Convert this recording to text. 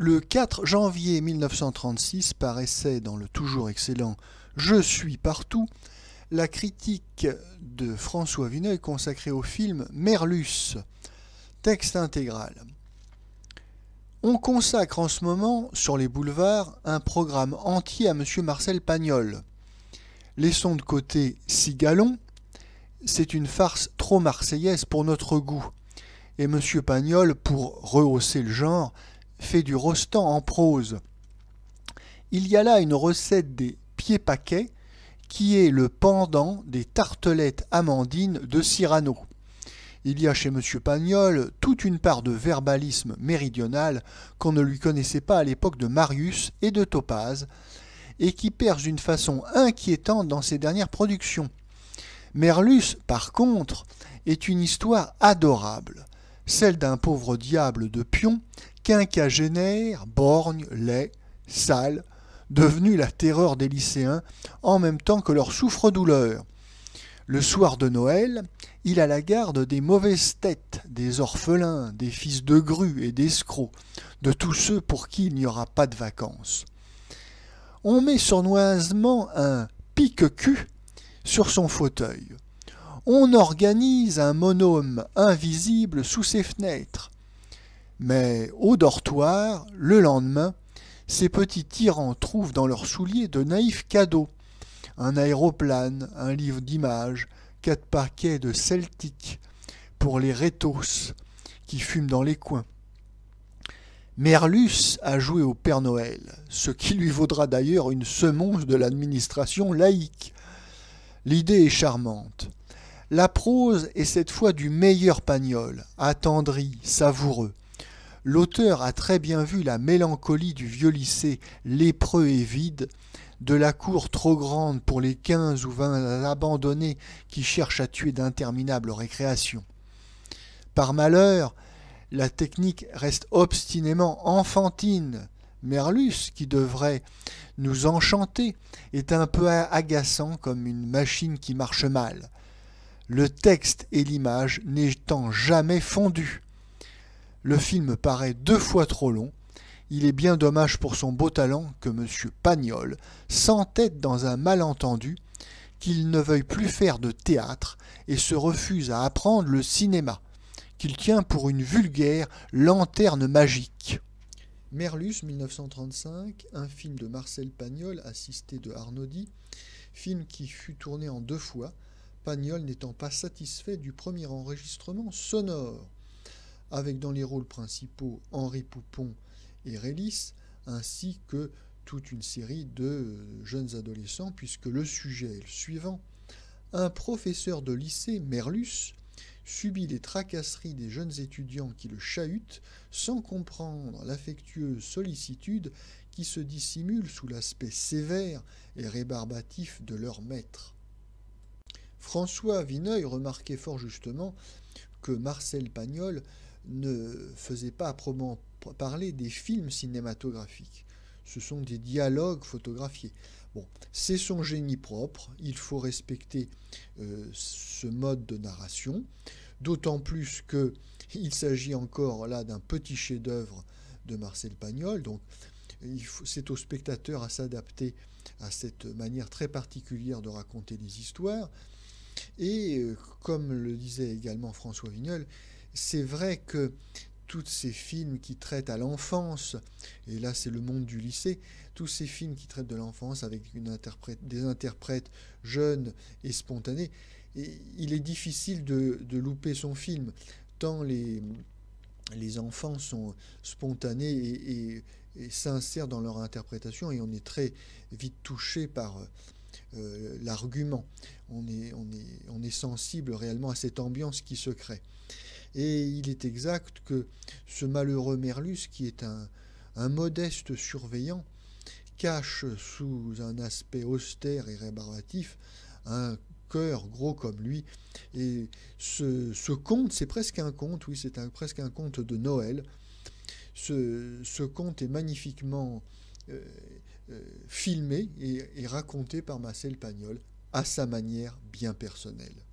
Le 4 janvier 1936 paraissait dans le toujours excellent Je suis partout la critique de François Vineuil consacrée au film Merlus, texte intégral. On consacre en ce moment, sur les boulevards, un programme entier à M. Marcel Pagnol. Laissons de côté Cigalon, c'est une farce trop marseillaise pour notre goût. Et M. Pagnol, pour rehausser le genre, fait du Rostand en prose. Il y a là une recette des pieds-paquets qui est le pendant des tartelettes amandines de Cyrano. Il y a chez M. Pagnol toute une part de verbalisme méridional qu'on ne lui connaissait pas à l'époque de Marius et de Topaz, et qui perce d'une façon inquiétante dans ses dernières productions. Merlus, par contre, est une histoire adorable, celle d'un pauvre diable de pion, quinquagénaire, borgne, laid, sale, devenu la terreur des lycéens en même temps que leur souffre-douleur. Le soir de Noël, il a la garde des mauvaises têtes, des orphelins, des fils de grue et d'escrocs, de tous ceux pour qui il n'y aura pas de vacances. On met sournoisement un pique-cul sur son fauteuil. On organise un monôme invisible sous ses fenêtres. Mais au dortoir, le lendemain, ces petits tyrans trouvent dans leurs souliers de naïfs cadeaux. Un aéroplane, un livre d'images, 4 paquets de Celtic pour les rétos qui fument dans les coins. Merlus a joué au Père Noël, ce qui lui vaudra d'ailleurs une semonce de l'administration laïque. L'idée est charmante. La prose est cette fois du meilleur Pagnol, attendri, savoureux. L'auteur a très bien vu la mélancolie du vieux lycée lépreux et vide, de la cour trop grande pour les 15 ou 20 abandonnés qui cherchent à tuer d'interminables récréations. Par malheur, la technique reste obstinément enfantine. Merlus, qui devrait nous enchanter, est un peu agaçant comme une machine qui marche mal. Le texte et l'image n'étant jamais fondus. Le film paraît 2 fois trop long. Il est bien dommage pour son beau talent que M. Pagnol s'entête dans un malentendu, qu'il ne veuille plus faire de théâtre et se refuse à apprendre le cinéma, qu'il tient pour une vulgaire lanterne magique. Merlus 1935, un film de Marcel Pagnol assisté de Arnaudy, film qui fut tourné en 2 fois, Pagnol n'étant pas satisfait du premier enregistrement sonore, avec dans les rôles principaux Henri Poupon et Rélis, ainsi que toute une série de jeunes adolescents, puisque le sujet est le suivant. Un professeur de lycée, Merlus, subit les tracasseries des jeunes étudiants qui le chahutent sans comprendre l'affectueuse sollicitude qui se dissimule sous l'aspect sévère et rébarbatif de leur maître. François Vineuil remarquait fort justement que Marcel Pagnol ne faisait pas à proprement parler des films cinématographiques. Ce sont des dialogues photographiés. Bon, c'est son génie propre, il faut respecter ce mode de narration, d'autant plus qu'il s'agit encore là d'un petit chef-d'œuvre de Marcel Pagnol, donc c'est au spectateur à s'adapter à cette manière très particulière de raconter les histoires. Et comme le disait également François Vineuil, c'est vrai que tous ces films qui traitent à l'enfance, et là c'est le monde du lycée, tous ces films qui traitent de l'enfance avec des interprètes jeunes et spontanés, et il est difficile de louper son film, tant les enfants sont spontanés et sincères dans leur interprétation, et on est très vite touché par l'argument. On est sensible réellement à cette ambiance qui se crée. Et il est exact que ce malheureux Merlus, qui est un modeste surveillant, cache sous un aspect austère et rébarbatif un cœur gros comme lui. Et ce conte, c'est presque un conte, oui, c'est presque un conte de Noël. Ce conte est magnifiquement filmé et raconté par Marcel Pagnol à sa manière bien personnelle.